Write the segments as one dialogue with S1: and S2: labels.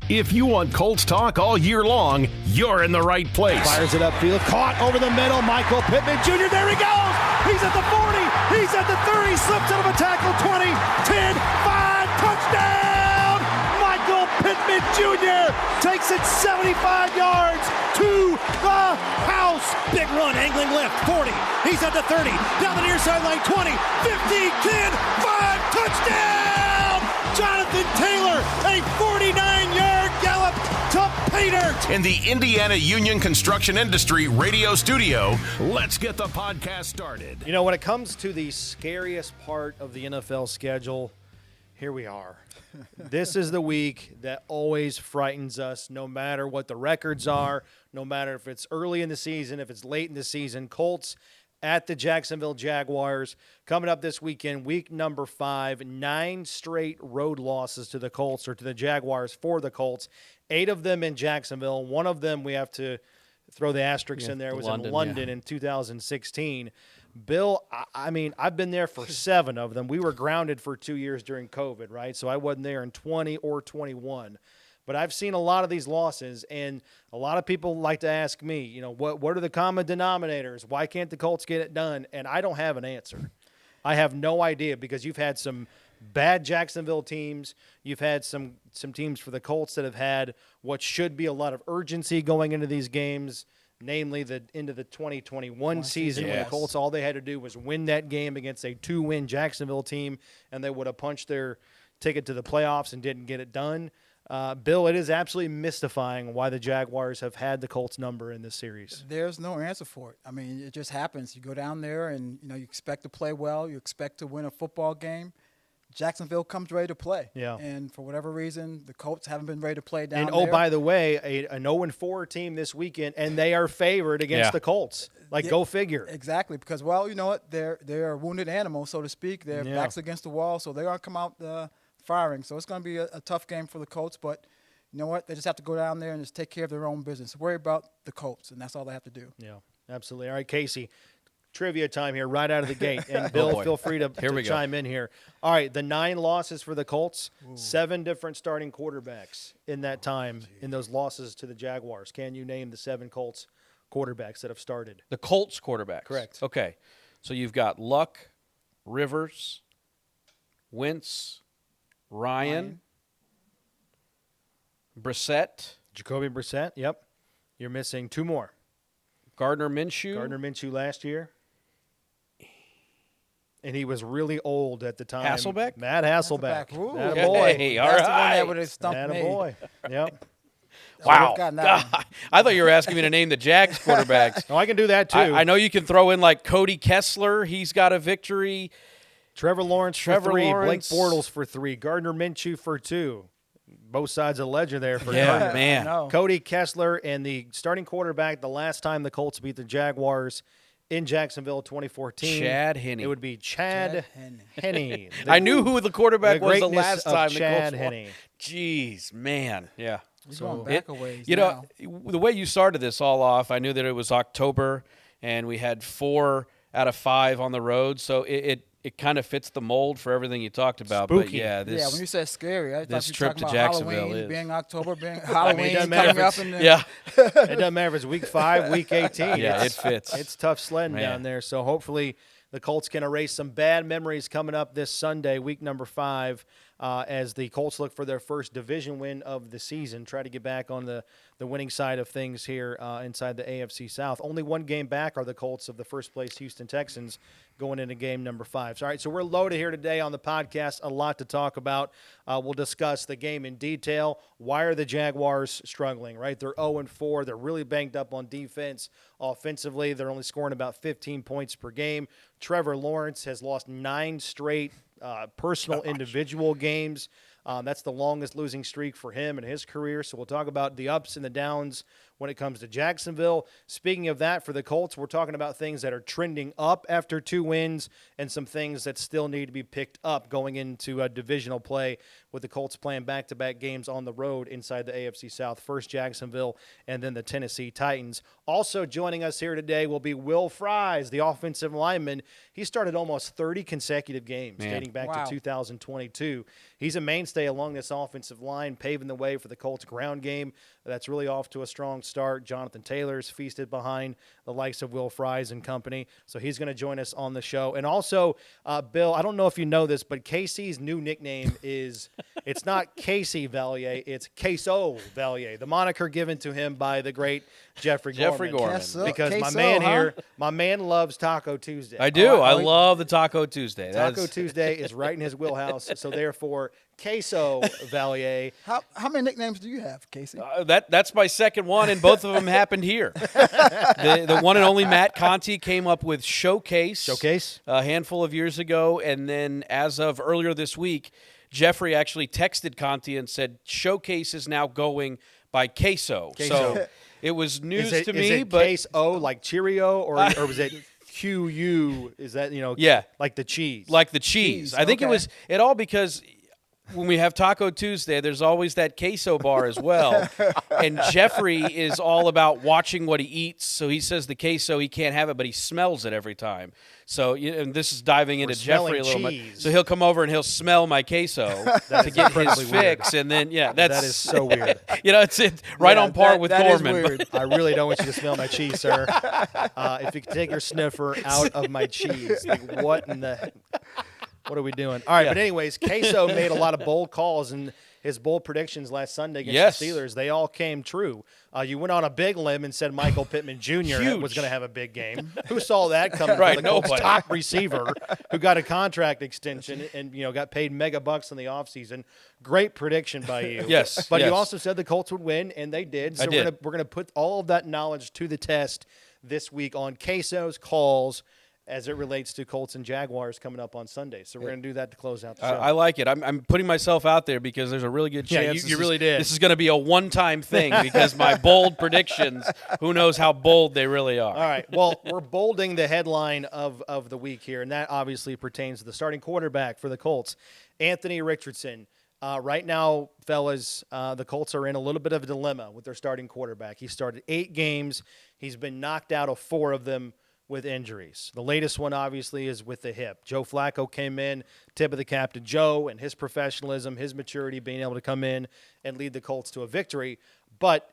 S1: If you want Colts talk all year long, you're in the right place.
S2: Fires it upfield, caught over the middle. Michael Pittman Jr., there he goes! He's at the 40, he's at the 30, slips out of a tackle, 20, 10, 5, touchdown! Michael Pittman Jr. takes it 75 yards to the house. Big run, angling left, 40, he's at the 30, down the near sideline, 20, 15, 10, 5, touchdown! Jonathan Taylor, a 49-yard gallop to pay dirt.
S1: In the Indiana Union Construction Industry radio studio, let's get the podcast started.
S2: You know, when it comes to the scariest part of the NFL schedule, here we are. This is the week that always frightens us, no matter what the records are, no matter if it's early in the season, if it's late in the season. Colts at the Jacksonville Jaguars. Coming up this weekend, week number 5, 9 straight road losses to the Colts, or to the Jaguars for the Colts. 8 of them in Jacksonville. One of them we have to throw the asterisk in there. It was in London in 2016. Bill, I mean, I've been there for 7 of them. We were grounded for 2 years during COVID, right? So I wasn't there in 20 or 21. But I've seen a lot of these losses, and a lot of people like to ask me, you know, what are the common denominators? Why can't the Colts get it done? And I don't have an answer. I have no idea, because you've had some bad Jacksonville teams. You've had some teams for the Colts that have had what should be a lot of urgency going into these games, namely into the 2021 season.
S3: Yes.
S2: When the Colts, all they had to do was win that game against a 2-win Jacksonville team, and they would have punched their ticket to the playoffs and didn't get it done. Bill, it is absolutely mystifying why the Jaguars have had the Colts number in this series.
S3: There's no answer for it. I mean, it just happens. You go down there and, you expect to play well. You expect to win a football game. Jacksonville comes ready to play.
S2: Yeah.
S3: And for whatever reason, the Colts haven't been ready to play down there.
S2: And, oh, by the way, an 0-4 team this weekend, and they are favored against the Colts. Go figure.
S3: Exactly, because, well, you know what? They're a wounded animal, so to speak. Their backs against the wall, so they're going to come out firing. So it's going to be a tough game for the Colts, but you know what? They just have to go down there and just take care of their own business. Worry about the Colts, and that's all they have to do.
S2: Yeah, absolutely. All right, Casey, trivia time here right out of the gate. And Bill, feel free to chime in here. All right, the 9 losses for the Colts, 7 different starting quarterbacks in that time, in those losses to the Jaguars. Can you name the 7 Colts quarterbacks that have started?
S4: The Colts quarterbacks.
S2: Correct.
S4: Okay. So you've got Luck, Rivers, Wentz, Ryan, Brissett.
S2: Jacoby Brissett, yep. You're missing 2 more.
S4: Gardner Minshew.
S2: Gardner Minshew last year. And he was really old at the time.
S4: Hasselbeck?
S2: Matt Hasselbeck.
S3: Ooh.
S2: Attaboy.
S4: Hey, all
S3: That's the one
S4: right.
S3: that would have stumped me.
S2: Attaboy. Yep.
S4: Wow.
S3: God.
S4: God. I thought you were asking me to name the Jags quarterbacks.
S2: No, I can do that too.
S4: I know you can throw in like Cody Kessler. He's got a victory.
S2: Trevor Lawrence for 3.
S4: Lawrence.
S2: Blake Bortles for 3. Gardner Minshew for 2. Both sides of the ledger there for
S4: Yeah,
S2: Gardner.
S4: man.
S3: No.
S2: Cody Kessler, and the starting quarterback the last time the Colts beat the Jaguars in Jacksonville 2014.
S4: Chad Henne.
S2: It would be Chad Henne.
S4: I knew who the quarterback was the
S2: greatness
S4: last
S2: of
S4: time
S2: Chad
S4: the Colts won.
S2: Henne.
S4: Jeez, man. Yeah.
S3: He's going back a ways
S4: You
S3: now.
S4: know, the way you started this all off, I knew that it was October, and we had 4 out of 5 on the road, so it kind of fits the mold for everything you talked about.
S2: Spooky.
S4: But yeah, this
S3: when you said scary, I
S4: this
S3: thought you
S4: trip
S3: were talking
S4: to
S3: about
S4: Jacksonville
S3: Halloween,
S4: is.
S3: being October, being Halloween
S2: doesn't matter
S3: coming
S2: if
S3: up.
S2: it's-
S3: And
S4: yeah.
S2: It doesn't matter if it's week 5, week 18.
S4: Yeah, it fits.
S2: It's tough sledding
S4: Man.
S2: down there. So hopefully the Colts can erase some bad memories coming up this Sunday, week number 5, as the Colts look for their first division win of the season. Try to get back on the winning side of things here inside the AFC South. Only 1 game back are the Colts of the first-place Houston Texans going into game number 5. So, all right, so we're loaded here today on the podcast. A lot to talk about. We'll discuss the game in detail. Why are the Jaguars struggling, right? They're 0-4. They're really banged up on defense. Offensively, they're only scoring about 15 points per game. Trevor Lawrence has lost 9 straight personal individual games. That's the longest losing streak for him in his career. So we'll talk about the ups and the downs when it comes to Jacksonville. Speaking of that, for the Colts, we're talking about things that are trending up after 2 wins and some things that still need to be picked up going into divisional play, with the Colts playing back-to-back games on the road inside the AFC South. First Jacksonville and then the Tennessee Titans. Also joining us here today will be Will Fries, the offensive lineman. He started almost 30 consecutive games dating back to 2022. He's a mainstay mainstay along this offensive line, paving the way for the Colts ground game. That's really off to a strong start. Jonathan Taylor's feasted behind the likes of Will Fries and company, so he's going to join us on the show. And also, Bill, I don't know if you know this, but Casey's new nickname is it's not Casey Vallier, it's Queso Vallier, the moniker given to him by the great Jeffrey Gorman.
S3: Queso,
S2: Because my
S3: queso,
S2: man
S3: huh?
S2: here, my man loves Taco Tuesday.
S4: I do. I love the Taco Tuesday.
S2: Taco Tuesday is right in his wheelhouse, so therefore, Queso Vallier.
S3: How many nicknames do you have, Casey?
S4: That's my second one, and both of them happened here. The one and only Matt Conti came up with Showcase a handful of years ago, and then as of earlier this week, Jeffrey actually texted Conti and said Showcase is now going by Queso. So it was news to me.
S2: Is it
S4: but
S2: Queso like Cheerio, or was it QU? Is that
S4: Yeah,
S2: like the cheese?
S4: like the cheese. I think it was it all because when we have Taco Tuesday, there's always that queso bar as well. And Jeffrey is all about watching what he eats. So he says the queso, he can't have it, but he smells it every time. So, and this is diving into Jeffrey a little bit. So he'll come over and he'll smell my queso to get his fix. And then,
S2: that is so weird.
S4: It's right on par with
S3: that
S4: Gorman.
S3: Is weird.
S2: I really don't want you to smell my cheese, sir. If you could take your sniffer out of my cheese, like what in the... What are we doing? All right, but anyways, Queso made a lot of bold calls, and his bold predictions last Sunday against the Steelers, they all came true. You went on a big limb and said Michael Pittman Jr. was going to have a big game. Who saw that coming?
S4: Right,
S2: from the Colts'
S4: nobody.
S2: top receiver who got a contract extension and got paid mega bucks in the offseason. Great prediction by you.
S4: Yes,
S2: But
S4: yes.
S2: you also said the Colts would win, and they did. So we're going to put all of that knowledge to the test this week on Queso's calls as it relates to Colts and Jaguars coming up on Sunday. So we're going to do that to close out the show.
S4: I like it. I'm putting myself out there because there's a really good chance.
S2: You really did.
S4: This is going to be a one-time thing because my bold predictions, who knows how bold they really are.
S2: All right. Well, we're bolding the headline of the week here, and that obviously pertains to the starting quarterback for the Colts, Anthony Richardson. Right now, fellas, the Colts are in a little bit of a dilemma with their starting quarterback. He started 8 games. He's been knocked out of 4 of them with injuries. The latest one, obviously, is with the hip. Joe Flacco came in, tip of the cap to Joe, and his professionalism, his maturity, being able to come in and lead the Colts to a victory. But,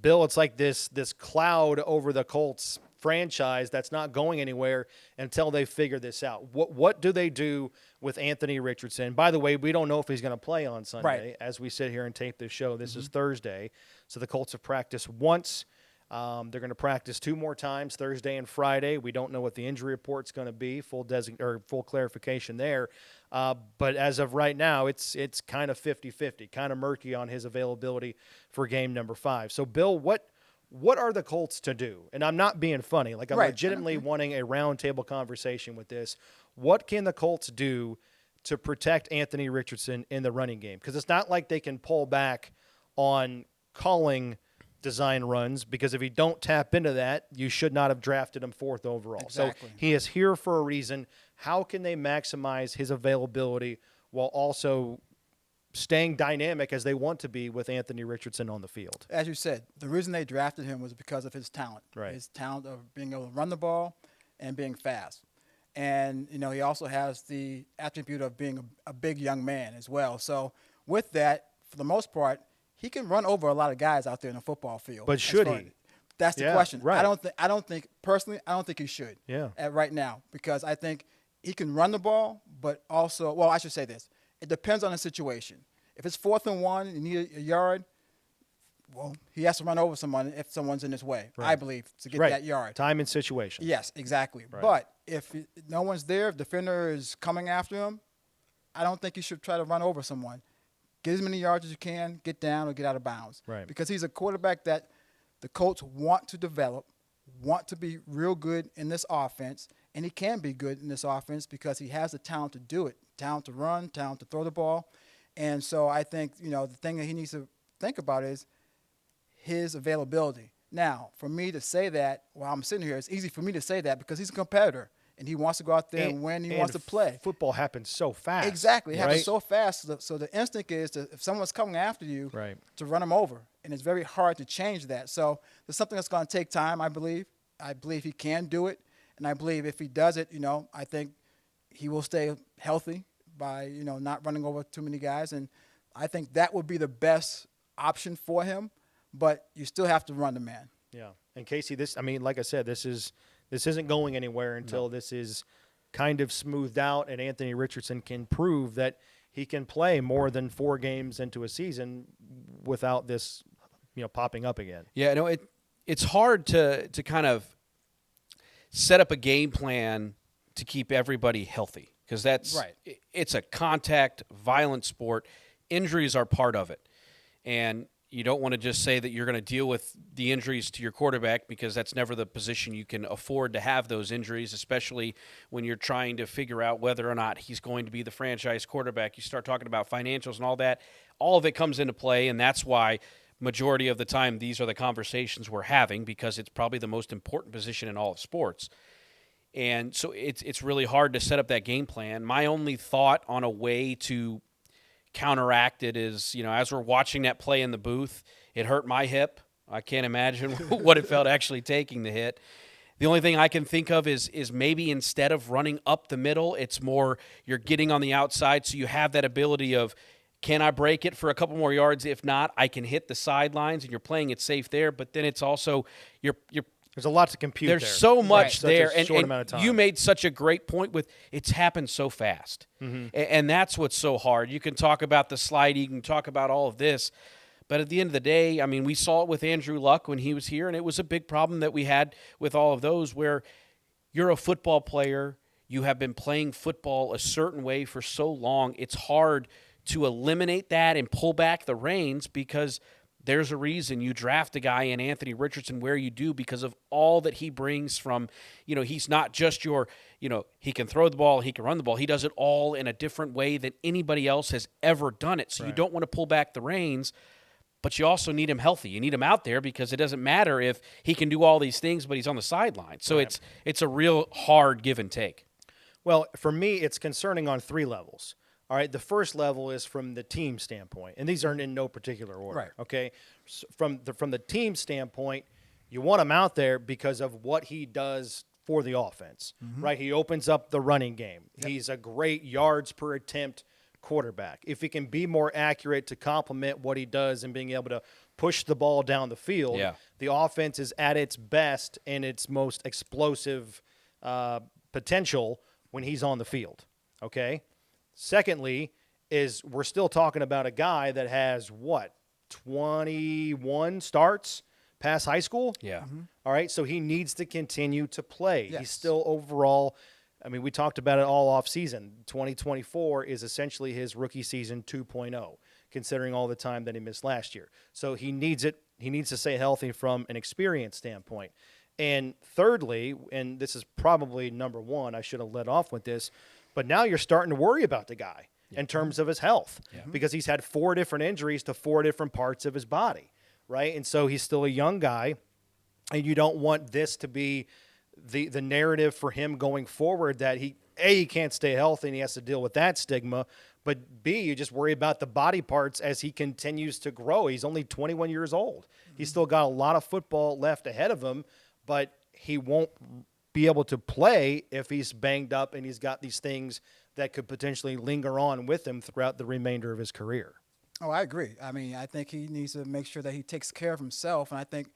S2: Bill, it's like this cloud over the Colts franchise that's not going anywhere until they figure this out. What do they do with Anthony Richardson? By the way, we don't know if he's going to play on Sunday as we sit here and tape this show. This is Thursday, so the Colts have practiced once. They're going to practice 2 more times, Thursday and Friday. We don't know what the injury report's going to be, full clarification there. But as of right now, it's kind of 50-50, kind of murky on his availability for game number 5. So, Bill, what are the Colts to do? And I'm not being funny. Like, I'm legitimately wanting a roundtable conversation with this. What can the Colts do to protect Anthony Richardson in the running game? Because it's not like they can pull back on calling design runs, because if you don't tap into that, you should not have drafted him 4th overall.
S3: Exactly.
S2: So he is here for a reason. How can they maximize his availability while also staying dynamic as they want to be with Anthony Richardson on the field?
S3: As you said, the reason they drafted him was because of his talent.
S2: Right.
S3: His talent of being able to run the ball and being fast. And, he also has the attribute of being a big young man as well. So with that, for the most part, he can run over a lot of guys out there in the football field.
S2: But should he?
S3: That's the question.
S2: Right.
S3: I don't think personally, I don't think he should.
S2: Yeah.
S3: Right now, because I think he can run the ball, but also, well, I should say this. It depends on the situation. If it's 4th and 1, you need a yard, well, he has to run over someone if someone's in his way, I believe, to get that yard.
S2: Time and situation.
S3: Yes, exactly.
S2: Right.
S3: But if no one's there, if the defender is coming after him, I don't think he should try to run over someone. Get as many yards as you can, get down or get out of bounds.
S2: Right.
S3: Because he's a quarterback that the Colts want to develop, want to be real good in this offense, and he can be good in this offense because he has the talent to do it, talent to run, talent to throw the ball. And so I think, the thing that he needs to think about is his availability. Now, for me to say that while I'm sitting here, it's easy for me to say that because he's a competitor. And he wants to go out there and win. He wants to play.
S2: Football happens so fast.
S3: Exactly. It happens so fast. So the instinct is if someone's coming after you, to run them over. And it's very hard to change that. So there's something that's going to take time, I believe. I believe he can do it. And I believe if he does it, I think he will stay healthy by, not running over too many guys. And I think that would be the best option for him, but you still have to run the man.
S2: Yeah. And Casey, like I said, this isn't going anywhere until this is kind of smoothed out and Anthony Richardson can prove that he can play more than 4 games into a season without this, popping up again.
S4: Yeah, no, it's hard to kind of set up a game plan to keep everybody healthy because that's
S3: right.
S4: It's a contact, violent sport. Injuries are part of it, and you don't want to just say that you're going to deal with the injuries to your quarterback because that's never the position you can afford to have those injuries, especially when you're trying to figure out whether or not he's going to be the franchise quarterback. You start talking about financials and all that. All of it comes into play, and that's why majority of the time these are the conversations we're having because it's probably the most important position in all of sports. And so it's really hard to set up that game plan. My only thought on a way to counteract it is, as we're watching that play in the booth, it hurt my hip. I can't imagine what it felt actually taking the hit. The only thing I can think of is maybe instead of running up the middle, it's more you're getting on the outside so you have that ability of, can I break it for a couple more yards? If not, I can hit the sidelines, and you're playing it safe there. But then it's also you're
S2: there's a lot to compute.
S4: There's
S2: there.
S4: so much there,
S2: and short amount of time.
S4: You made such a great point with it's happened so fast, and that's what's so hard. You can talk about the sliding, you can talk about all of this, but at the end of the day, I mean, we saw it with Andrew Luck when he was here, and it was a big problem that we had with all of those where you're a football player, you have been playing football a certain way for so long, it's hard to eliminate that and pull back the reins because there's a reason you draft a guy in Anthony Richardson where you do because of all that he brings from, he's not just he can throw the ball, he can run the ball. He does it all in a different way than anybody else has ever done it. So You don't want to pull back the reins, but you also need him healthy. You need him out there because it doesn't matter if he can do all these things, but he's on the sideline. So it's a real hard give and take.
S2: Well, for me, it's concerning on 3 levels. All right, the first level is from the team standpoint, and these aren't in no particular order.
S3: Right.
S2: Okay, so from the team standpoint, you want him out there because of what he does for the offense. Right, he opens up the running game. Yep. He's a great yards per attempt quarterback. If he can be more accurate to complement what he does and being able to push the ball down the field, the offense is at its best and its most explosive potential when he's on the field. Okay. Secondly, is we're still talking about a guy that has 21 starts past high school?
S4: Yeah.
S2: All right, so he needs to continue to play.
S3: Yes.
S2: He's still overall, we talked about it all off season. 2024 is essentially his rookie season 2.0, considering all the time that he missed last year. So he needs it. He needs to stay healthy from an experience standpoint. And thirdly, and this is probably number 1, I should have led off with this, but now you're starting to worry about the guy in terms of his health because he's had 4 different injuries to 4 different parts of his body, right? And so he's still a young guy, and you don't want this to be the narrative for him going forward that he can't stay healthy and he has to deal with that stigma, but B, you just worry about the body parts as he continues to grow. He's only 21 years old. He's still got a lot of football left ahead of him, but he won't be able to play if he's banged up and he's got these things that could potentially linger on with him throughout the remainder of his career.
S3: Oh, I agree. I think he needs to make sure that he takes care of himself. And I think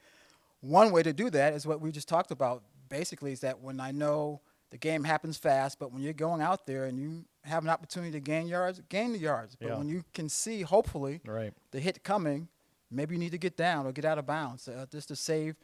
S3: one way to do that is what we just talked about, basically, is that when I know the game happens fast, but when you're going out there and you have an opportunity to gain the yards. But when you can see, hopefully, the hit coming, maybe you need to get down or get out of bounds just to save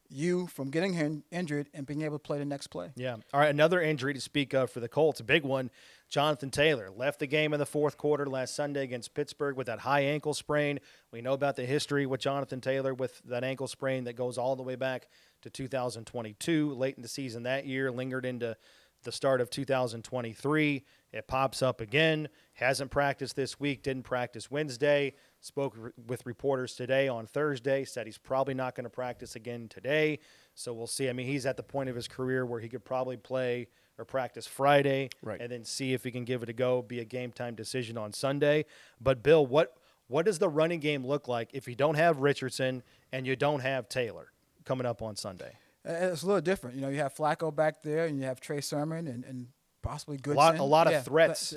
S3: you from getting injured and being able to play the next play. Yeah.
S2: All right, another injury to speak of for the Colts, a big one. Jonathan Taylor left the game in the 4th quarter last Sunday against Pittsburgh with that high ankle sprain. We know about the history with Jonathan Taylor with that ankle sprain that goes all the way back to 2022, late in the season that year, lingered into the start of 2023. It pops up again. Hasn't practiced this week, didn't practice Wednesday. Spoke with reporters today on Thursday, said he's probably not going to practice again today. So we'll see. He's at the point of his career where he could probably play or practice Friday and then see if he can give it a go, be a game-time decision on Sunday. But, Bill, what does the running game look like if you don't have Richardson and you don't have Taylor coming up on Sunday?
S3: It's a little different. You have Flacco back there and you have Trey Sermon and possibly good.
S2: A lot of threats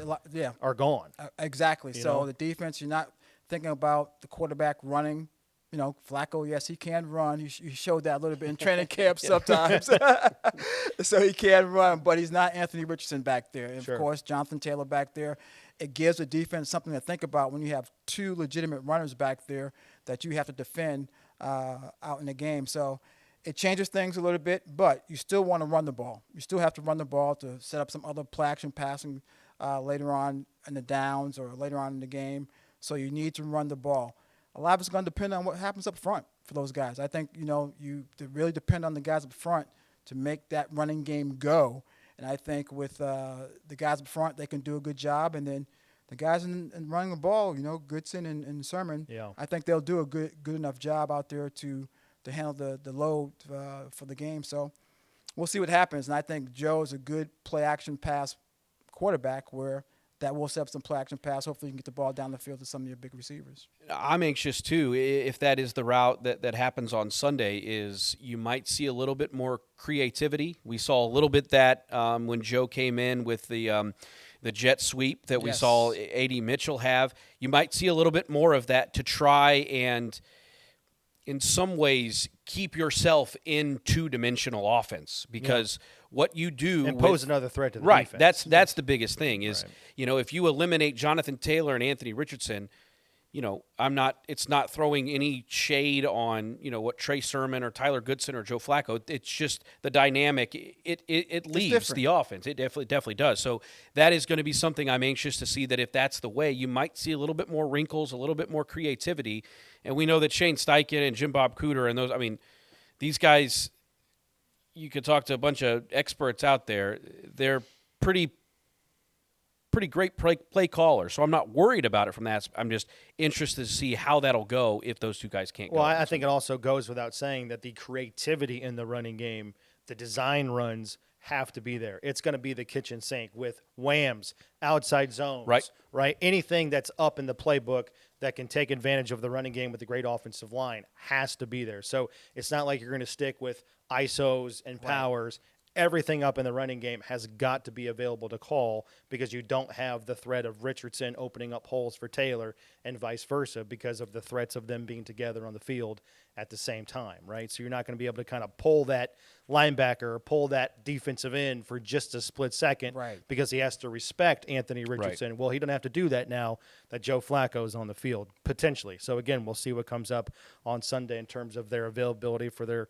S2: are gone.
S3: Exactly.
S2: You
S3: So
S2: know?
S3: the defense, you're not thinking about the quarterback running. You know, Flacco, yes, he can run. He showed that a little bit in training camp sometimes. So he can run, but he's not Anthony Richardson back there. And
S2: Sure.
S3: of course, Jonathan Taylor back there. It gives the defense something to think about when you have two legitimate runners back there that you have to defend out in the game. So it changes things a little bit, but you still want to run the ball. You still have to run the ball to set up some other play-action passing later on in the downs or later on in the game. So you need to run the ball. A lot of it's going to depend on what happens up front for those guys. I think, you really depend on the guys up front to make that running game go. And I think with the guys up front, they can do a good job. And then the guys in running the ball, Goodson and Sermon, I think they'll do a good enough job out there to handle the load for the game. So we'll see what happens. And I think Joe is a good play-action pass quarterback where that will set up some play-action pass. Hopefully you can get the ball down the field to some of your big receivers.
S4: I'm anxious, too, if that is the route that happens on Sunday, is you might see a little bit more creativity. We saw a little bit that when Joe came in with the jet sweep that we saw A.D. Mitchell have. You might see a little bit more of that to try and, in some ways, keep yourself in two-dimensional offense because what you do
S2: and pose another threat to the
S4: defense.
S2: defense.
S4: That's the biggest thing is, if you eliminate Jonathan Taylor and Anthony Richardson, it's not throwing any shade on, what Trey Sermon or Tyler Goodson or Joe Flacco. It's just the dynamic. It leaves the offense. It definitely does. So that is going to be something I'm anxious to see, that if that's the way, you might see a little bit more wrinkles, a little bit more creativity. And we know that Shane Steichen and Jim Bob Cooter and those, these guys, you could talk to a bunch of experts out there. They're pretty great play callers, so I'm not worried about it from that. I'm just interested to see how that'll go if those two guys can't go.
S2: Well, I think it also goes without saying that the creativity in the running game, the design runs have to be there. It's going to be the kitchen sink with whams, outside zones, right? Anything that's up in the playbook that can take advantage of the running game with a great offensive line has to be there. So it's not like you're going to stick with ISOs and powers. Everything up in the running game has got to be available to call because you don't have the threat of Richardson opening up holes for Taylor and vice versa because of the threats of them being together on the field at the same time, right? So you're not going to be able to kind of pull that linebacker or pull that defensive end for just a split second because he has to respect Anthony Richardson. Well, he doesn't have to do that now that Joe Flacco is on the field, potentially. So, again, we'll see what comes up on Sunday in terms of their availability for their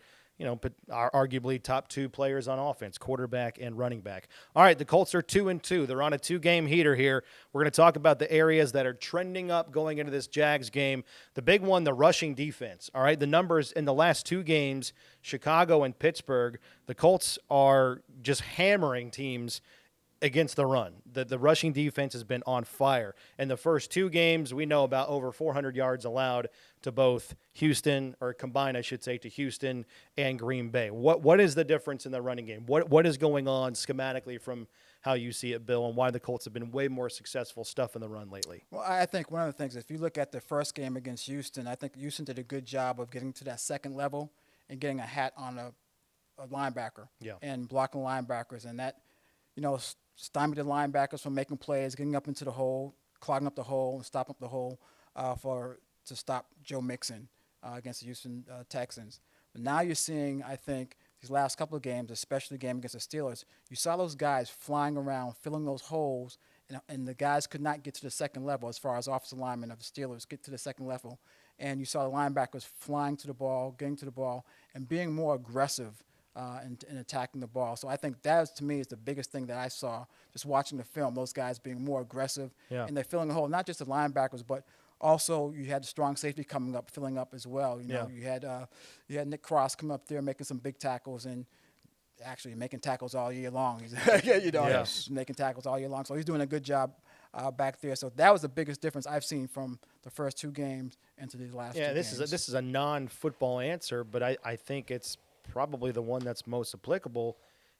S2: arguably top two players on offense, quarterback and running back. All right, the Colts are 2-2. They're on a 2-game heater here. We're going to talk about the areas that are trending up going into this Jags game. The big one, the rushing defense. All right, the numbers in the last two games, Chicago and Pittsburgh, the Colts are just hammering teams against the run. The rushing defense has been on fire. In the first two games, we know about over 400 yards allowed to both Houston, or combined, I should say, to Houston and Green Bay. What is the difference in the running game? What is going on schematically from how you see it, Bill, and why the Colts have been way more successful stuff in the run lately?
S3: Well, I think one of the things, if you look at the first game against Houston, I think Houston did a good job of getting to that second level and getting a hat on a linebacker and blocking linebackers. And that, stymied the linebackers from making plays, getting up into the hole, clogging up the hole, and stopping up the hole to stop Joe Mixon against the Houston Texans. But now you're seeing, I think, these last couple of games, especially the game against the Steelers, you saw those guys flying around, filling those holes, and the guys could not get to the second level as far as offensive linemen of the Steelers get to the second level. And you saw the linebackers flying to the ball, getting to the ball, and being more aggressive in attacking the ball. So I think that, to me, is the biggest thing that I saw just watching the film, those guys being more aggressive. And they're filling the hole, not just the linebackers, but also you had the strong safety coming up, filling up as well. You had Nick Cross come up there making some big tackles and actually making tackles all year long. He's making tackles all year long. So he's doing a good job back there. So that was the biggest difference I've seen from the first two games into these last two games.
S2: This is a non-football answer, but I think it's probably the one that's most applicable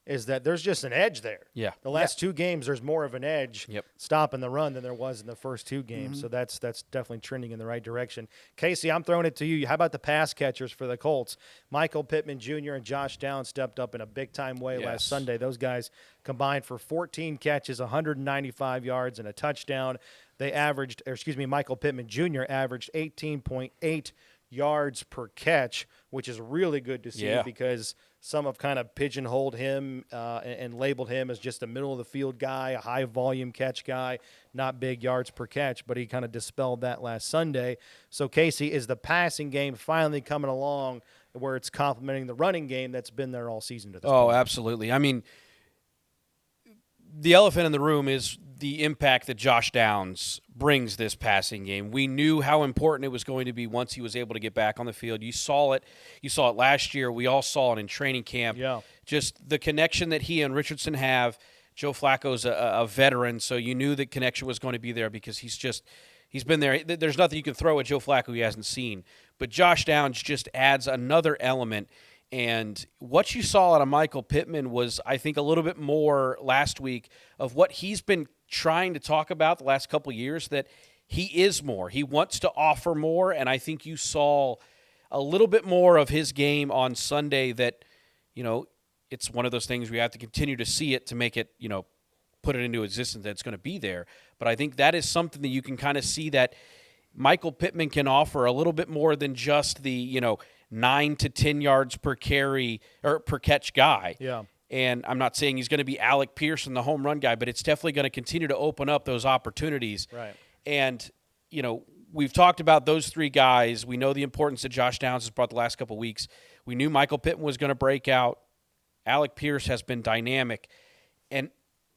S2: is that there's just an edge there.
S4: Yeah.
S2: The last two games, there's more of an edge stopping the run than there was in the first two games. So that's definitely trending in the right direction. Casey, I'm throwing it to you. How about the pass catchers for the Colts? Michael Pittman Jr. and Josh Downs stepped up in a big-time way last Sunday. Those guys combined for 14 catches, 195 yards, and a touchdown. Michael Pittman Jr. averaged 18.8 yards per catch, which is really good to see because some have kind of pigeonholed him and labeled him as just a middle-of-the-field guy, a high-volume catch guy, not big yards per catch, but he kind of dispelled that last Sunday. So, Casey, is the passing game finally coming along where it's complementing the running game that's been there all season to this point?
S4: Oh, absolutely. I mean, the elephant in the room is the impact that Josh Downs brings this passing game. We knew how important it was going to be once he was able to get back on the field. You saw it. You saw it last year. We all saw it in training camp.
S2: Yeah.
S4: Just the connection that he and Richardson have. Joe Flacco's a veteran, so you knew the connection was going to be there because he's been there. There's nothing you can throw at Joe Flacco he hasn't seen. But Josh Downs just adds another element. And what you saw out of Michael Pittman was, I think, a little bit more last week of what he's been trying to talk about the last couple of years, that he is more. He wants to offer more, and I think you saw a little bit more of his game on Sunday that, it's one of those things we have to continue to see it to make it, put it into existence that it's going to be there. But I think that is something that you can kind of see that Michael Pittman can offer a little bit more than just the, 9 to 10 yards per carry or per catch guy.
S2: Yeah.
S4: And I'm not saying he's going to be Alec Pearson, the home run guy, but it's definitely going to continue to open up those opportunities.
S2: Right.
S4: And, we've talked about those three guys. We know the importance that Josh Downs has brought the last couple of weeks. We knew Michael Pittman was going to break out. Alec Pierce has been dynamic. And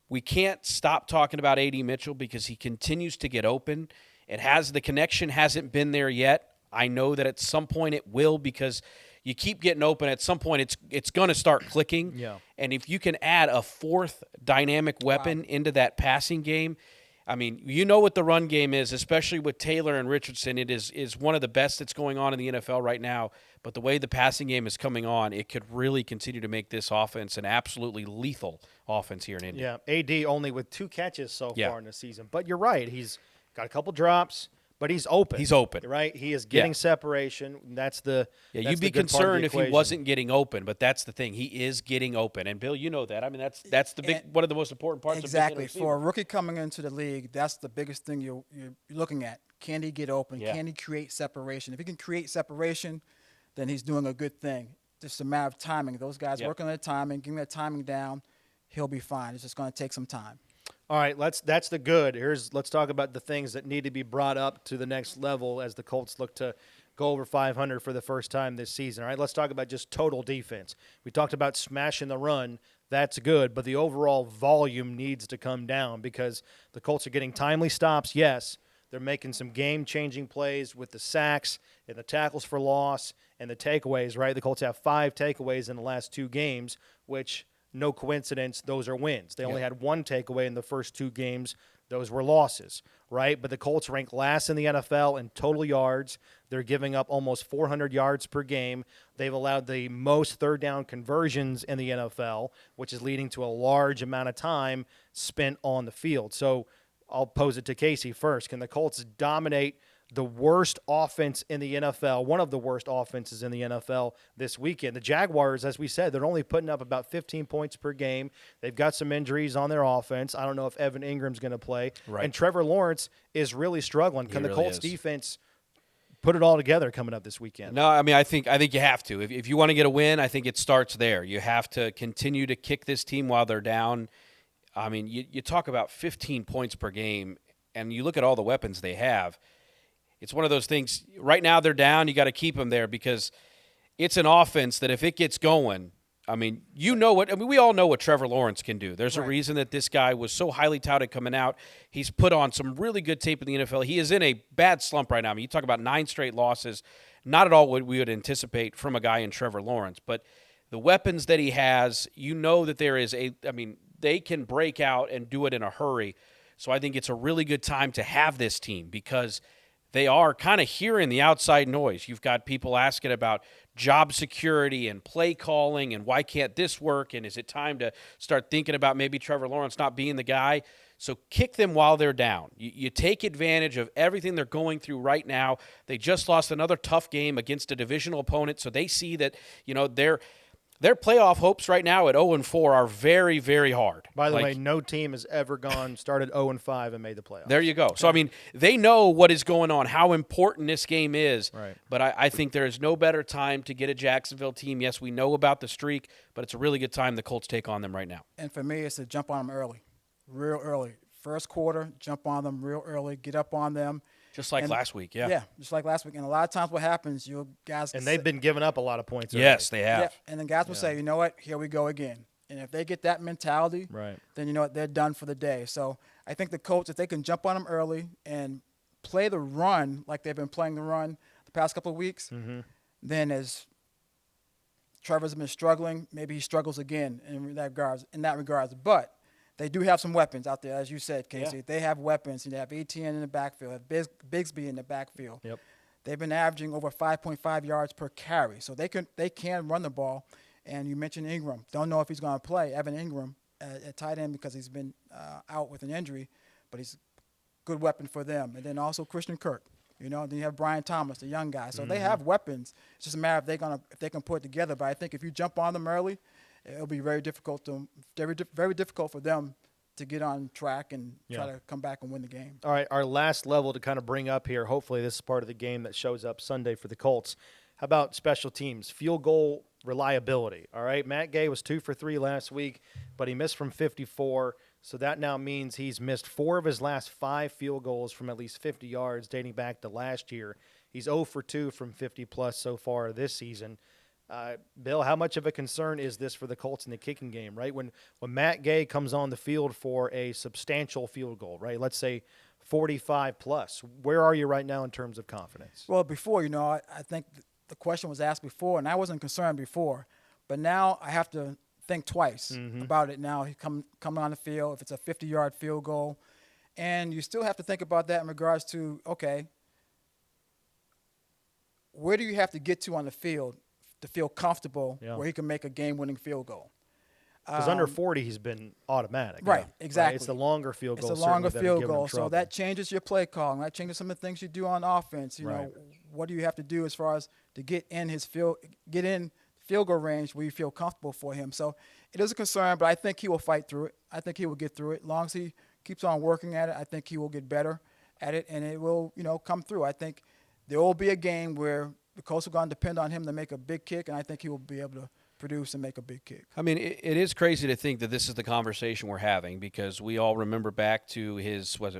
S4: we can't stop talking about A.D. Mitchell because he continues to get open. The connection hasn't been there yet. I know that at some point it will because you keep getting open. At some point it's going to start clicking.
S2: Yeah.
S4: And if you can add a fourth dynamic weapon into that passing game, I mean, what the run game is, especially with Taylor and Richardson. It is one of the best that's going on in the NFL right now. But the way the passing game is coming on, it could really continue to make this offense an absolutely lethal offense here in Indy.
S2: Yeah, AD only with 2 catches so far in the season. But you're right. He's got a couple drops. But he's open.
S4: He's open.
S2: Right? He is getting separation. That's the
S4: you'd be concerned if he wasn't getting open, but that's the thing. He is getting open. And Bill, you know that. I mean, that's the big one of the most important parts
S3: exactly.
S4: of being
S3: For a rookie coming into the league, that's the biggest thing you're looking at. Can he get open?
S4: Yeah.
S3: Can he create separation? If he can create separation, then he's doing a good thing. Just a matter of timing. Those guys working on their timing, getting their timing down, he'll be fine. It's just going to take some time.
S2: All right, that's the good. Let's talk about the things that need to be brought up to the next level as the Colts look to go over 500 for the first time this season. All right, let's talk about just total defense. We talked about smashing the run. That's good, but the overall volume needs to come down because the Colts are getting timely stops, yes. They're making some game-changing plays with the sacks and the tackles for loss and the takeaways, right? The Colts have 5 takeaways in the last 2 games, which – no coincidence, those are wins. They only had 1 takeaway in the first 2 games. Those were losses, right? But the Colts rank last in the NFL in total yards. They're giving up almost 400 yards per game. They've allowed the most third down conversions in the NFL, which is leading to a large amount of time spent on the field. So I'll pose it to Casey first. Can the Colts dominate the worst offense in the NFL, one of the worst offenses in the NFL this weekend? The Jaguars, as we said, they're only putting up about 15 points per game. They've got some injuries on their offense. I don't know if Evan Ingram's going to play.
S4: Right. And
S2: Trevor Lawrence is really struggling. Can the Colts defense put it all together coming up this weekend?
S4: No, I mean, I think you have to. If you want to get a win, I think it starts there. You have to continue to kick this team while they're down. I mean, you talk about 15 points per game, and you look at all the weapons they have. It's one of those things. Right now they're down. You got to keep them there because it's an offense that if it gets going, I mean, we all know what Trevor Lawrence can do. There's a reason that this guy was so highly touted coming out. He's put on some really good tape in the NFL. He is in a bad slump right now. I mean, you talk about 9 straight losses. Not at all what we would anticipate from a guy in Trevor Lawrence. But the weapons that he has, that they can break out and do it in a hurry. So I think it's a really good time to have this team because they are kind of hearing the outside noise. You've got people asking about job security and play calling and why can't this work, and is it time to start thinking about maybe Trevor Lawrence not being the guy? So kick them while they're down. You take advantage of everything they're going through right now. They just lost another tough game against a divisional opponent, so they see that, you know, their playoff hopes right now at 0-4 are very, very hard.
S2: By the way, no team has ever started 0-5 and made the playoffs.
S4: There you go. So, I mean, they know what is going on, how important this game is.
S2: Right.
S4: But I think there is no better time to get a Jacksonville team. Yes, we know about the streak, but it's a really good time the Colts take on them right now.
S3: And for me, it's to jump on them early, real early. First quarter, jump on them real early, get up on them.
S4: Just like last week, yeah.
S3: Yeah, just like last week. And a lot of times what happens, you guys –
S2: And they've been giving up a lot of points.
S4: Yes, they have.
S3: Yeah, and then guys will say, you know what, here we go again. And if they get that mentality, then you know what, they're done for the day. So I think the Colts, if they can jump on them early and play the run like they've been playing the run the past couple of weeks, then as Trevor's been struggling, maybe he struggles again in that regards. But they do have some weapons out there, as you said, Casey. Yeah. They have weapons. They have Etienne in the backfield, have Bigsby in the backfield.
S2: Yep.
S3: They've been averaging over 5.5 yards per carry, so they can run the ball. And you mentioned Ingram. Don't know if he's going to play. Evan Ingram at tight end because he's been out with an injury, but he's a good weapon for them. And then also Christian Kirk. You know, then you have Brian Thomas, the young guy. So they have weapons. It's just a matter if they can put it together. But I think if you jump on them early, it'll be very difficult for them to get on track and try to come back and win the game.
S2: All right, our last level to kind of bring up here, hopefully this is part of the game that shows up Sunday for the Colts. How about special teams? Field goal reliability, all right? Matt Gay was 2 for 3 last week, but he missed from 54, so that now means he's missed 4 of his last 5 field goals from at least 50 yards dating back to last year. He's 0 for 2 from 50-plus so far this season. Bill, how much of a concern is this for the Colts in the kicking game, right? When Matt Gay comes on the field for a substantial field goal, right, let's say 45-plus, where are you right now in terms of confidence?
S3: Well, before, I think the question was asked before, and I wasn't concerned before. But now I have to think twice about it now. He coming on the field, if it's a 50-yard field goal. And you still have to think about that in regards to, okay, where do you have to get to on the field to feel comfortable where he can make a game-winning field goal?
S2: Because under 40, he's been automatic.
S3: Right, exactly.
S2: Right? It's the longer field goal.
S3: It's a longer field goal, so that changes your play calling. That changes some of the things you do on offense. You know, what do you have to do as far as to get in field goal range where you feel comfortable for him? So it is a concern, but I think he will fight through it. I think he will get through it. As long as he keeps on working at it, I think he will get better at it, and it will, come through. I think there will be a game where the Colts are going to depend on him to make a big kick, and I think he will be able to produce and make a big kick.
S4: I mean, it is crazy to think that this is the conversation we're having because we all remember back to his, 4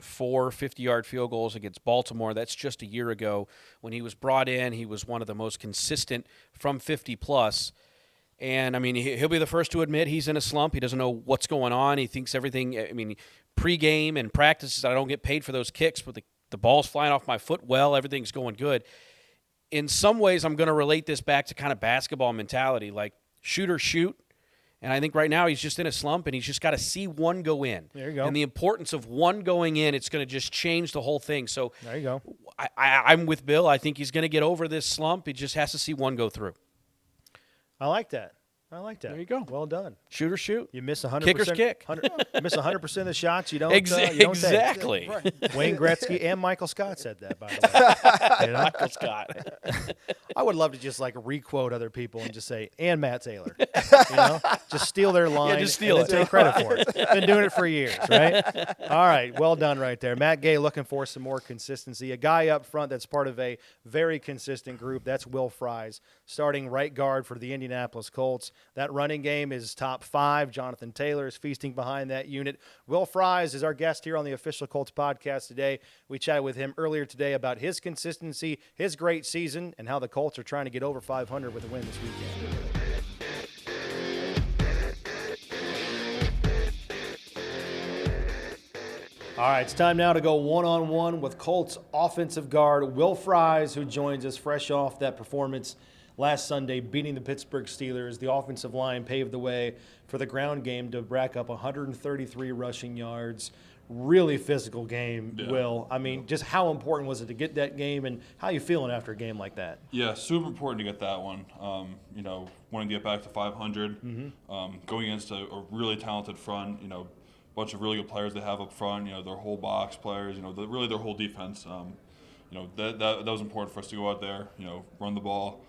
S4: 50-yard field goals against Baltimore. That's just a year ago. When he was brought in, he was one of the most consistent from 50-plus. And, I mean, he'll be the first to admit he's in a slump. He doesn't know what's going on. He thinks everything, pregame and practices, I don't get paid for those kicks, but the ball's flying off my foot well, everything's going good. In some ways, I'm going to relate this back to kind of basketball mentality, like shoot or shoot. And I think right now he's just in a slump, and he's just got to see one go in.
S2: There you go.
S4: And the importance of one going in, it's going to just change the whole thing. So
S2: there you go.
S4: I'm with Bill. I think he's going to get over this slump. He just has to see one go through.
S2: I like that.
S4: There you go.
S2: Well done.
S4: Shoot or shoot.
S2: You miss 100%.
S4: Kicker's kick.
S2: You miss 100% of the shots you don't
S4: exactly.
S2: Take. Wayne Gretzky and Michael Scott said that, by the way.
S4: Michael Scott.
S2: I would love to just requote other people and just say, and Matt Taylor. Just steal their line.
S4: Just steal
S2: and take credit for it. Been doing it for years, right? All right. Well done right there. Matt Gay looking for some more consistency. A guy up front that's part of a very consistent group. That's Will Fries, starting right guard for the Indianapolis Colts. That running game is top 5. Jonathan Taylor is feasting behind that unit. Will Fries is our guest here on the Official Colts podcast today. We chatted with him earlier today about his consistency, his great season, and how the Colts are trying to get over 500 with a win this weekend. All right, it's time now to go one-on-one with Colts offensive guard Will Fries, who joins us fresh off that performance last Sunday, beating the Pittsburgh Steelers. The offensive line paved the way for the ground game to rack up 133 rushing yards. really physical game,
S5: Yeah.
S2: Will. I mean, just how important was it to get that game, and how are you feeling after a game like that?
S5: Yeah, super important to get that one. Wanting to get back to 500, going against a really talented front, a bunch of really good players they have up front, their whole box players, really their whole defense. That was important for us to go out there, run the ball,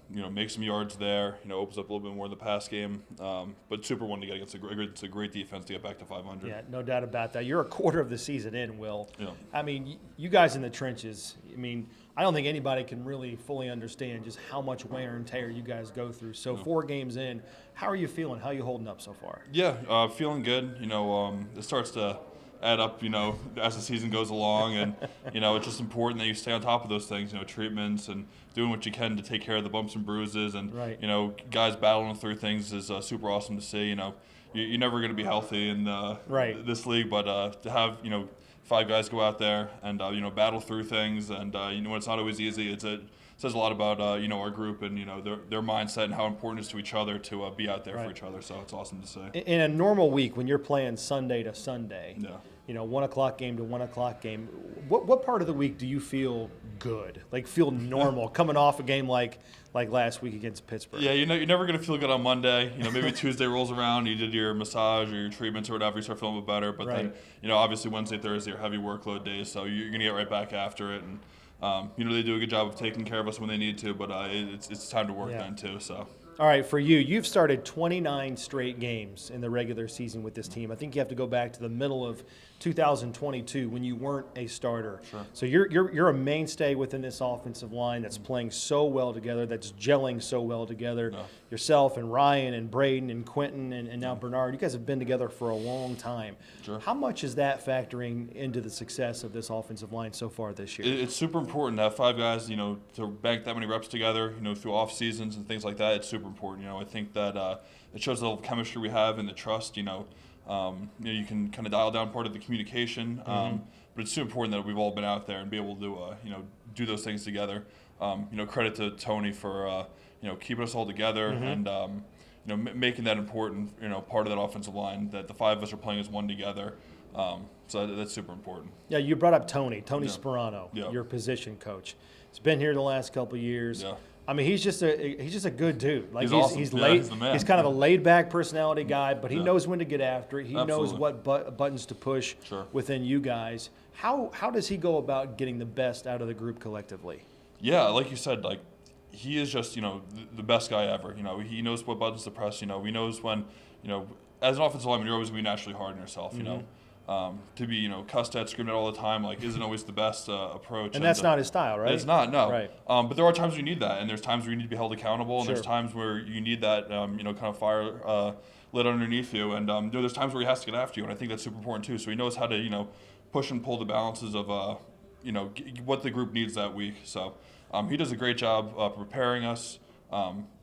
S5: make some yards there, opens up a little bit more in the pass game. But super one to get against a great defense to get back to 500.
S2: Yeah, no doubt about that. You're a quarter of the season in, Will.
S5: Yeah.
S2: I mean, you guys in the trenches, I don't think anybody can really fully understand just how much wear and tear you guys go through. So 4 games in, how are you feeling? How are you holding up so far?
S5: Yeah, feeling good. It starts to add up, as the season goes along, and it's just important that you stay on top of those things, treatments and doing what you can to take care of the bumps and bruises, and
S2: right.
S5: Guys battling through things is super awesome to see. You're never going to be healthy in
S2: right.
S5: this league, but to have 5 guys go out there and battle through things, and it's not always easy. It says a lot about our group and their mindset and how important it is to each other to be out there
S2: right.
S5: for each other. So it's awesome to see.
S2: In a normal week, when you're playing Sunday to Sunday,
S5: yeah.
S2: 1 o'clock game to 1 o'clock game, what part of the week do you feel good, like feel normal, coming off a game like last week against Pittsburgh?
S5: Yeah, you're never going to feel good on Monday. Maybe Tuesday rolls around, you did your massage or your treatments or whatever, you start feeling a bit better. But
S2: right.
S5: then, obviously Wednesday, Thursday are heavy workload days, so you're going to get right back after it. And they do a good job of taking care of us when they need to, but it's time to work then too. So.
S2: All right, for you, you've started 29 straight games in the regular season with this team. I think you have to go back to the middle of 2022 when you weren't a starter.
S5: Sure.
S2: So you're a mainstay within this offensive line that's playing so well together, that's gelling so well together.
S5: Yeah.
S2: Yourself and Ryan and Braden and Quentin and now Bernard, you guys have been together for a long time.
S5: Sure.
S2: How much is that factoring into the success of this offensive line so far this year?
S5: It's super important to have 5 guys, to bank that many reps together, through off seasons and things like that. It's super important. I think that it shows the level of chemistry we have and the trust. You can kind of dial down part of the communication, but it's super important that we've all been out there and be able to, do those things together. Credit to Tony for, keeping us all together and, making that important, part of that offensive line, that the 5 of us are playing as one together. So that's super important.
S2: Yeah, you brought up Tony
S5: Yeah.
S2: Sperano,
S5: Yeah.
S2: your position coach. He's been here the last couple of years.
S5: Yeah.
S2: He's just a good dude. Like
S5: He's awesome.
S2: he's
S5: Yeah,
S2: laid,
S5: he's the man.
S2: he's kind of a laid back personality guy, but he
S5: Yeah.
S2: knows when to get after it. He knows
S5: Absolutely.
S2: what buttons to push
S5: Sure.
S2: within you guys. How does he go about getting the best out of the group collectively?
S5: Yeah, like you said, he is just, the best guy ever. He knows what buttons to press. He knows when, as an offensive lineman, you're always going to be naturally hard on yourself, to be, cussed at, screamed at all the time, isn't always the best approach.
S2: And that's not his style, right?
S5: It's not, no.
S2: Right.
S5: But there are times you need that, and there's times where you need to be held accountable, and
S2: Sure.
S5: there's times where you need that, kind of fire lit underneath you, and there's times where he has to get after you, and I think that's super important too. So he knows how to, push and pull the balances of, what the group needs that week. So he does a great job preparing us,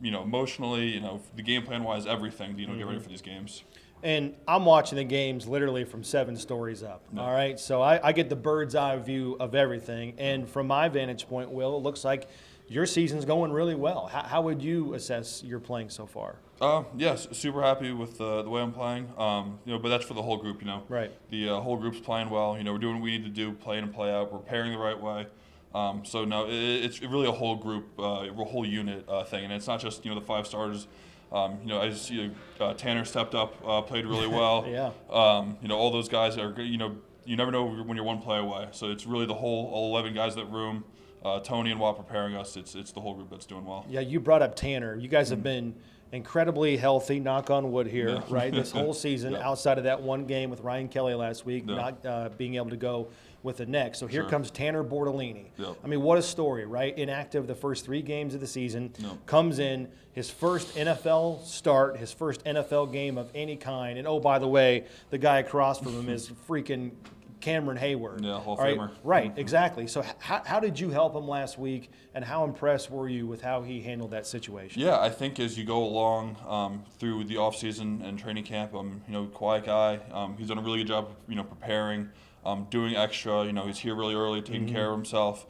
S5: emotionally, the game plan wise, everything, get ready for these games.
S2: And I'm watching the games literally from 7 stories up.
S5: No.
S2: All right, so I get the bird's eye view of everything. And from my vantage point, Will, it looks like your season's going really well. How would you assess your playing so far?
S5: Yes, super happy with the way I'm playing. But that's for the whole group.
S2: Right.
S5: The whole group's playing well. We're doing what we need to do, play in and play out. We're pairing the right way. So no, it's really a whole group, a whole unit thing, and it's not just the 5 starters. I just see Tanner stepped up, played really well.
S2: Yeah.
S5: All those guys are, you never know when you're one play away. So it's really the whole all 11 guys in that room. Tony and Watt preparing us. It's the whole group that's doing well.
S2: Yeah, you brought up Tanner. You guys have been incredibly healthy, knock on wood here,
S5: Yeah.
S2: right? This whole season,
S5: Yeah.
S2: outside of that one game with Ryan Kelly last week,
S5: Yeah.
S2: not being able to go with the neck. So here
S5: Sure.
S2: comes Tanner Bortolini.
S5: Yeah.
S2: What a story, right? Inactive the first 3 games of the season,
S5: Yeah.
S2: comes in, his first NFL start, his first NFL game of any kind. And, oh, by the way, the guy across from him is freaking Cameron Hayward.
S5: Yeah, Hall of
S2: All right?
S5: Famer.
S2: Right, exactly. So how did you help him last week, and how impressed were you with how he handled that situation?
S5: Yeah, I think as you go along through the off season and training camp, quiet guy. He's done a really good job, preparing. doing extra. He's here really early, taking care of himself,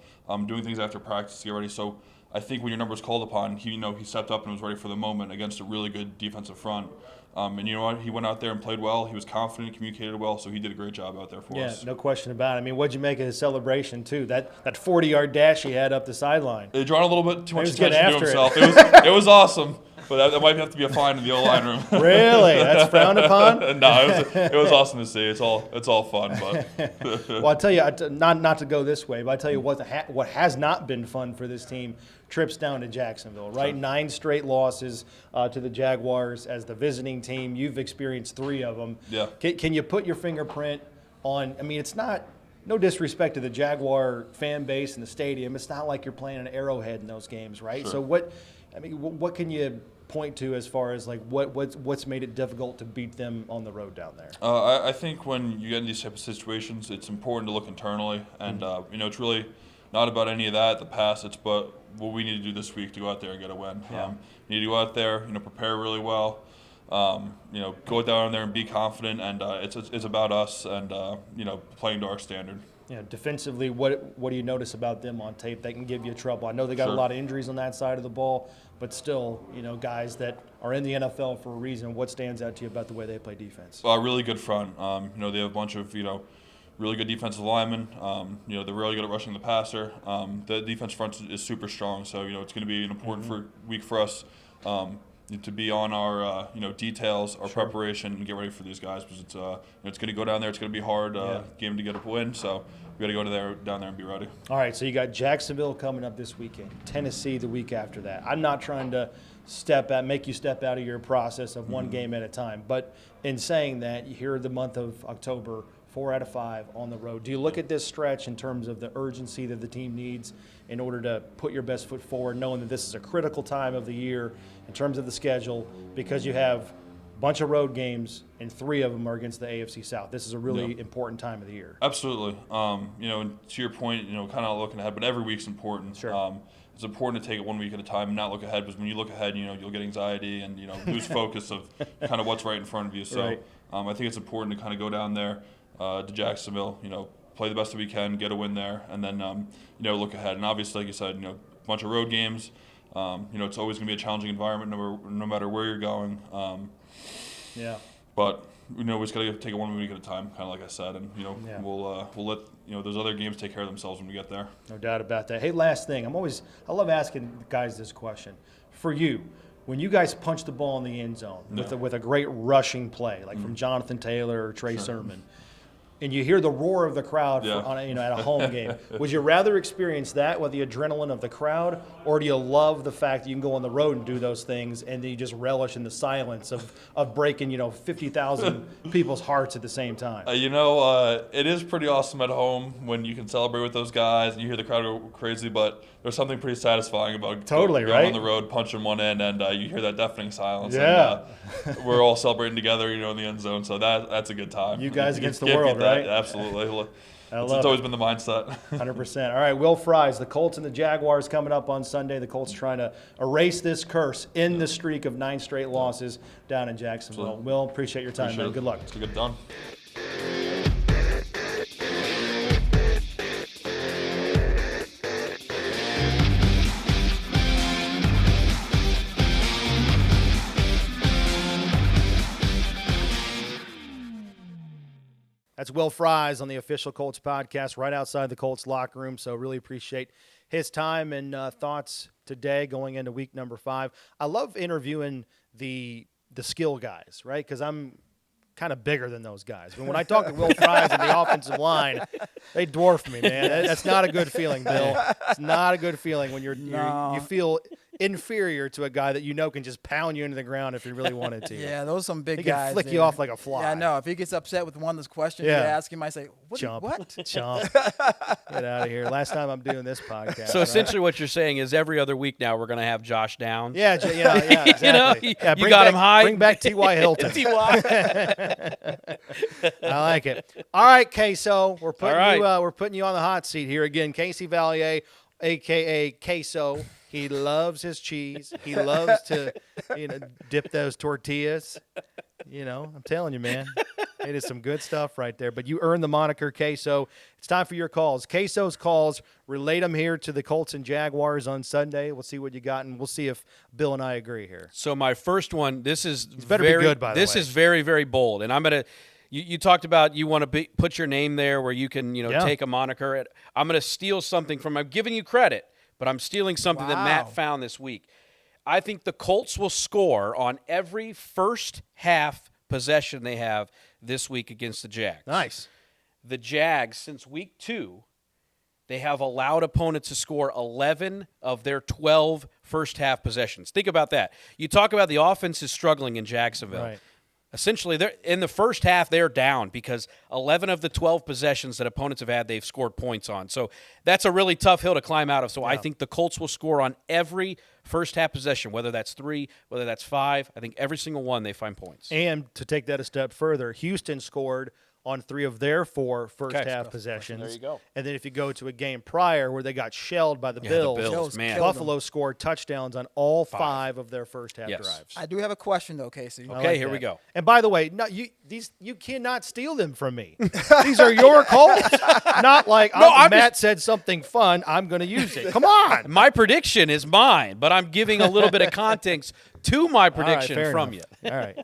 S5: doing things after practice to get ready. So I think when your number is called upon, he stepped up and was ready for the moment against a really good defensive front. And you know what? He went out there and played well. He was confident, communicated well, so he did a great job out there for us.
S2: Yeah, no question about it. I mean, what'd you make of his celebration, too? That 40-yard dash he had up the sideline.
S5: It drew a little bit too much
S2: He was getting
S5: attention to
S2: after
S5: himself. It was awesome, but that might have to be a fine in the O-line room.
S2: Really? That's frowned upon?
S5: No, it was awesome to see. It's all fun, but
S2: Well, I'll tell you, not to go this way, but I'll tell you what has not been fun for this team, trips down to Jacksonville, right?
S5: Sure.
S2: 9 straight losses to the Jaguars as the visiting team. You've experienced 3 of them.
S5: Yeah.
S2: Can you put your fingerprint on, I mean, it's not, no disrespect to the Jaguar fan base and the stadium. It's not like you're playing an Arrowhead in those games, right?
S5: Sure.
S2: So what can you point to as far as like what's made it difficult to beat them on the road down there?
S5: I think when you get in these type of situations, it's important to look internally, and it's really not about any of that, the past. It's about what we need to do this week to go out there and get a win.
S2: Yeah.
S5: You need to go out there, prepare really well. Go down there and be confident, and it's about us and playing to our standard.
S2: Yeah, defensively, what do you notice about them on tape that can give you trouble? I know they got
S5: Sure.
S2: a lot of injuries on that side of the ball, but still, guys that are in the NFL for a reason. What stands out to you about the way they play defense?
S5: Really good front. They have a bunch of really good defensive linemen. They're really good at rushing the passer. The defense front is super strong, so it's going to be an important week for us to be on our details, our preparation, and get ready for these guys, because it's going to go down there. It's going to be a hard game to get a win, so we got to go down there and be ready.
S2: All right, so you got Jacksonville coming up this weekend, Tennessee the week after that. I'm not trying to make you step out of your process of one game at a time, but in saying that, here the month of October, 4 out of 5 on the road. Do you look at this stretch in terms of the urgency that the team needs in order to put your best foot forward, knowing that this is a critical time of the year in terms of the schedule, because you have a bunch of road games and 3 of them are against the AFC South? This is a really important time of the year.
S5: Absolutely. And to your point, kind of looking ahead, but every week's important.
S2: Sure.
S5: It's important to take it 1 week at a time and not look ahead, because when you look ahead, you'll get anxiety and lose focus of kind of what's right in front of you. So
S2: Right.
S5: I think it's important to kind of go down there to Jacksonville, play the best that we can, get a win there, and then look ahead. And obviously, like you said, a bunch of road games. It's always going to be a challenging environment no matter where you're going.
S2: Yeah.
S5: But we just got to take it 1 week at a time, kind of like I said, and we'll let those other games take care of themselves when we get there.
S2: No doubt about that. Hey, last thing, I love asking guys this question. For you, when you guys punch the ball in the end zone with a great rushing play, like from Jonathan Taylor or Trey Sermon, and you hear the roar of the crowd at a home game, would you rather experience that with the adrenaline of the crowd, or do you love the fact that you can go on the road and do those things and then you just relish in the silence of breaking 50,000 people's hearts at the same time?
S5: It is pretty awesome at home when you can celebrate with those guys and you hear the crowd go crazy, but there's something pretty satisfying about going
S2: right?
S5: on the road, punching one in, and you hear that deafening silence.
S2: Yeah.
S5: And, we're all celebrating together, in the end zone, so that's a good time.
S2: You guys against the
S5: Can't
S2: world,
S5: beat that.
S2: right?
S5: Absolutely.
S2: It's
S5: always been the mindset.
S2: 100%. All right, Will Fries, the Colts and the Jaguars coming up on Sunday. The Colts trying to erase this curse in the streak of 9 straight losses down in Jacksonville.
S5: Absolutely.
S2: Will, appreciate your time, man. Good luck.
S5: Let's get it done.
S2: That's Will Fries on the official Colts podcast right outside the Colts locker room. So really appreciate his time and thoughts today going into week number 5. I love interviewing the skill guys, right? Because I'm kind of bigger than those guys. But when I talk to Will Fries and the offensive line, they dwarf me, man. That's not a good feeling, Bill. It's not a good feeling when you feel inferior to a guy that can just pound you into the ground if he really wanted to.
S3: Yeah, those are some big
S2: he
S3: guys.
S2: He can flick
S3: there.
S2: you off like a fly.
S3: Yeah, I know. If he gets upset with one of those questions you ask him, I say, what?
S2: Chump. Get out of here. Last time I'm doing this podcast.
S4: So essentially what you're saying is every other week now we're going to have Josh down.
S2: Yeah, exactly.
S4: You got him high.
S2: Bring back T.Y. Hilton. I like it. All right, Queso. We're putting you on the hot seat here again. Casey Vallier, a.k.a. Queso. He loves his cheese. He loves to, dip those tortillas. I'm telling you, man. It is some good stuff right there. But you earned the moniker Queso. It's time for your calls. Queso's calls. Relate them here to the Colts and Jaguars on Sunday. We'll see what you got, and we'll see if Bill and I agree here.
S4: So my first one, this is
S2: better be good, by the way.
S4: This is very, very bold, and I'm gonna. You talked about you want to put your name there where you can take a moniker. I'm gonna steal something from. I'm giving you credit, but I'm stealing something that Matt found this week. I think the Colts will score on every first half possession they have this week against the Jags.
S2: Nice.
S4: The Jags, since week 2, they have allowed opponents to score 11 of their 12 first half possessions. Think about that. You talk about the offense is struggling in Jacksonville.
S2: Right.
S4: Essentially, in the first half, they're down because 11 of the 12 possessions that opponents have had, they've scored points on. So that's a really tough hill to climb out of. So I think the Colts will score on every first half possession, whether that's 3, whether that's 5. I think every single one they find points.
S2: And to take that a step further, Houston scored on 3 of their 4 first-half possessions.
S4: There you go.
S2: And then if you go to a game prior where they got shelled by the Bills,
S4: man.
S2: Buffalo scored touchdowns on all 5 of their first-half drives.
S3: I do have a question, though, Casey.
S4: Okay, here we go.
S2: And by the way, no, you cannot steal them from me. These are your calls. Not like Matt said something fun, I'm going to use it. Come on.
S4: My prediction is mine, but I'm giving a little bit of context to my prediction from you.
S2: All right.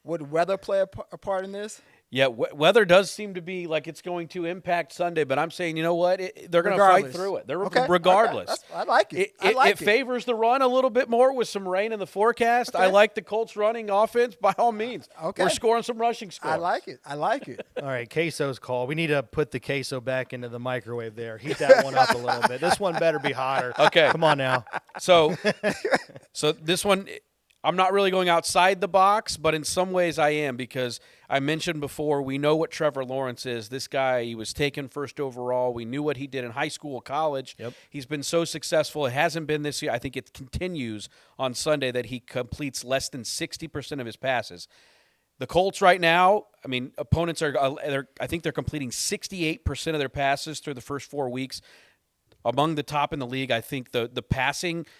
S3: Would weather play a part in this?
S4: Yeah, weather does seem to be like it's going to impact Sunday, but I'm saying, you know what? They're going to fight through it. Regardless.
S3: Okay. I like it.
S4: It favors the run a little bit more with some rain in the forecast. I like the Colts running offense by all means.
S3: Okay.
S4: We're scoring some rushing scores.
S3: I like it.
S2: All right, Queso's call. We need to put the queso back into the microwave there. Heat that one up a little bit. This one better be hotter.
S4: Okay.
S2: Come on now.
S4: So this one, I'm not really going outside the box, but in some ways I am because I mentioned before we know what Trevor Lawrence is. This guy, he was taken first overall. We knew what he did in high school, college.
S2: Yep.
S4: He's been so successful. It hasn't been this year. I think it continues on Sunday that he completes less than 60% of his passes. The Colts right now, I mean, opponents I think they're completing 68% of their passes through the first 4 weeks. Among the top in the league, I think the passing –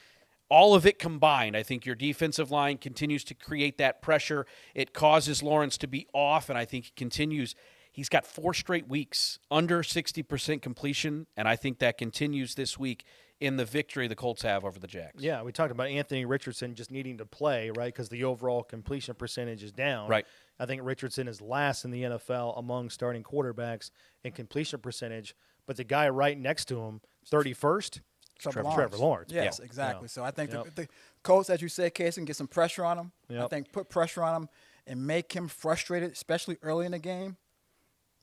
S4: all of it combined, I think your defensive line continues to create that pressure. It causes Lawrence to be off, and I think he continues. He's got 4 straight weeks under 60% completion, and I think that continues this week in the victory the Colts have over the Jags.
S2: Yeah, we talked about Anthony Richardson just needing to play, right, because the overall completion percentage is down.
S4: Right.
S2: I think Richardson is last in the NFL among starting quarterbacks in completion percentage, but the guy right next to him, 31st, Trevor Lawrence.
S3: Yes,
S2: yeah.
S3: exactly. So I think
S2: Yep.
S3: the Colts, as you said, Casey, can get some pressure on him.
S2: Yep.
S3: I think put pressure on him and make him frustrated, especially early in the game.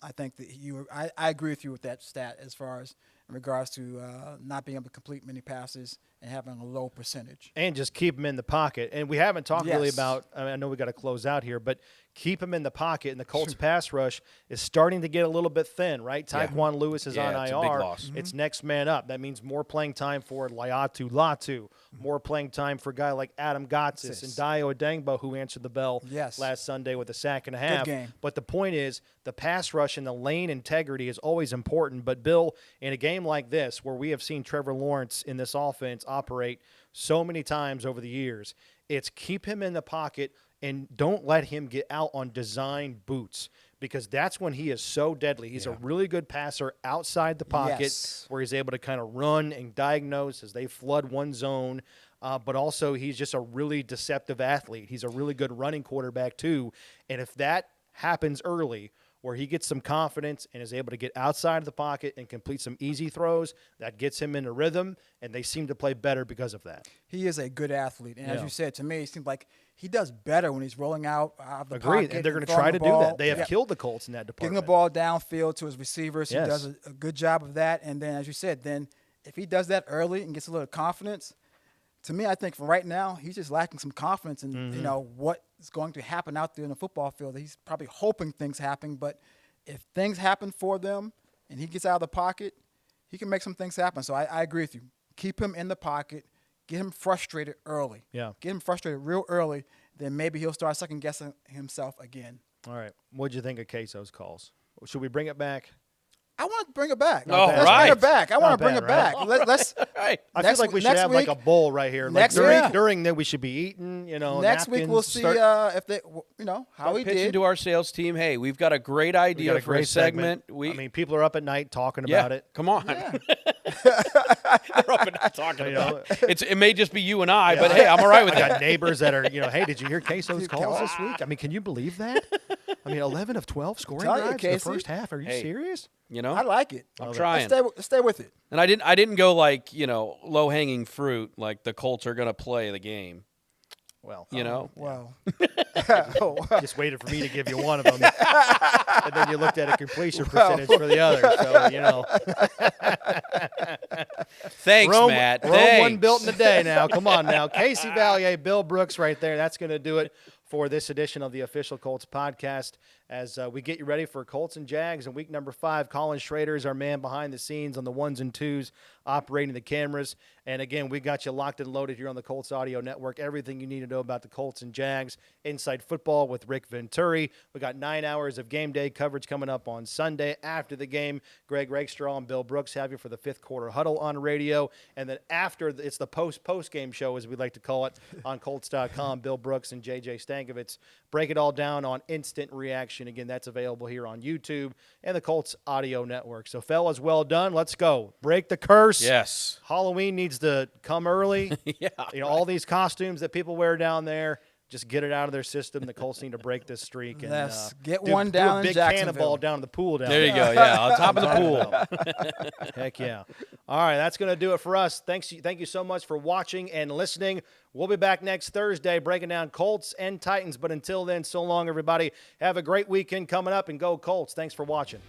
S3: I think that I agree with you with that stat as far as in regards to not being able to complete many passes and having a low percentage.
S2: And just keep him in the pocket. And we haven't talked really about – I know we got to close out here, but keep him in the pocket. And the Colts pass rush is starting to get a little bit thin, right? Taekwon Lewis is on IR.
S4: It's a big loss.
S2: It's next man up. That means more playing time for Laiatu Latu, more playing time for a guy like Adam Gotsis and Dio Adengbo, who answered the bell last Sunday with a sack and a half.
S3: Good game.
S2: But the point is the pass rush and the lane integrity is always important. But, Bill, in a game like this where we have seen Trevor Lawrence in this offense operate so many times over the years, it's keep him in the pocket and don't let him get out on design boots because that's when he is so deadly. He's a really good passer outside the pocket where he's able to kind of run and diagnose as they flood one zone. But also he's just a really deceptive athlete. He's a really good running quarterback too. And if that happens early where he gets some confidence and is able to get outside of the pocket and complete some easy throws, that gets him into rhythm, and they seem to play better because of that.
S3: He is a good athlete. And as you said, to me, it seems like he does better when he's rolling out of the pocket.
S2: And they're going to try to do that. They have killed the Colts in that department.
S3: Getting the ball downfield to his receivers. He does a good job of that. And then, as you said, if he does that early and gets a little confidence, to me, I think for right now, he's just lacking some confidence in what is going to happen out there in the football field. He's probably hoping things happen, but if things happen for them and he gets out of the pocket, he can make some things happen. So I agree with you. Keep him in the pocket. Get him frustrated early.
S2: Yeah.
S3: Get him frustrated real early. Then maybe he'll start second-guessing himself again.
S2: All right. What did you think of Queso's calls? Should we bring it back?
S3: I want to bring it back.
S4: Oh,
S3: Let's
S4: right.
S3: bring it back. I want to
S2: Not
S3: bring
S2: bad,
S3: it back. Let's.
S4: Right.
S2: I feel like we should have like a bowl right here.
S3: Next
S2: like
S3: week-
S2: during that we should be eating.
S3: Next week
S2: napkins,
S3: we'll see if they, how he
S4: Pitching
S3: did.
S4: to our sales team, hey, we've got a great
S2: we
S4: idea
S2: got a
S4: for a
S2: great
S4: segment.
S2: People are up at night talking
S4: Yeah,
S2: about it.
S4: come on. They're up and talking about it. It may just be you and I, but hey, I'm all right with
S2: I got
S4: that.
S2: neighbors that are, hey, did you hear Queso's calls this week? I mean, can you believe that? 11 of 12 scoring
S3: Tell you,
S2: drives in the
S3: Casey.
S2: first half. Are you
S4: Hey.
S2: serious?
S3: I like it.
S4: I'm trying.
S3: Let's stay with it.
S4: And I didn't go like, low hanging fruit, like the Colts are gonna play the game.
S2: Well,
S3: Wow.
S2: just waited for me to give you one of them, and then you looked at a completion percentage for the other. So
S4: Thanks,
S2: Rome,
S4: Matt.
S2: Rome
S4: Thanks.
S2: one built in a day. Now, come on, now, Casey Vallier, Bill Brooks, right there. That's going to do it for this edition of the Official Colts Podcast. As we get you ready for Colts and Jags in week number 5, Colin Schrader is our man behind the scenes on the 1s and 2s, operating the cameras. And again, we got you locked and loaded here on the Colts Audio Network. Everything you need to know about the Colts and Jags, Inside Football with Rick Venturi. We got 9 hours of game day coverage coming up on Sunday after the game. Greg Rakestraw and Bill Brooks have you for the 5th quarter huddle on radio. And then after, it's the post-game show, as we like to call it, on Colts.com. Bill Brooks and J.J. Stankovitz break it all down on instant reaction. Again, that's available here on YouTube and the Colts Audio Network. So, fellas, well done. Let's go. Break the curse.
S4: Yes.
S2: Halloween needs to come early.
S4: Yeah.
S2: All these costumes that people wear down there, just get it out of their system. The Colts need to break this streak. And
S3: Yes. Get
S2: do
S3: one down
S2: a
S3: in
S2: big
S3: Jacksonville.
S2: cannonball down in the pool down
S4: There
S2: there.
S4: you go. Yeah, on top of the pool.
S2: Heck yeah. All right, that's going to do it for us. Thank you so much for watching and listening. We'll be back next Thursday breaking down Colts and Titans. But until then, so long, everybody. Have a great weekend coming up, and go Colts. Thanks for watching.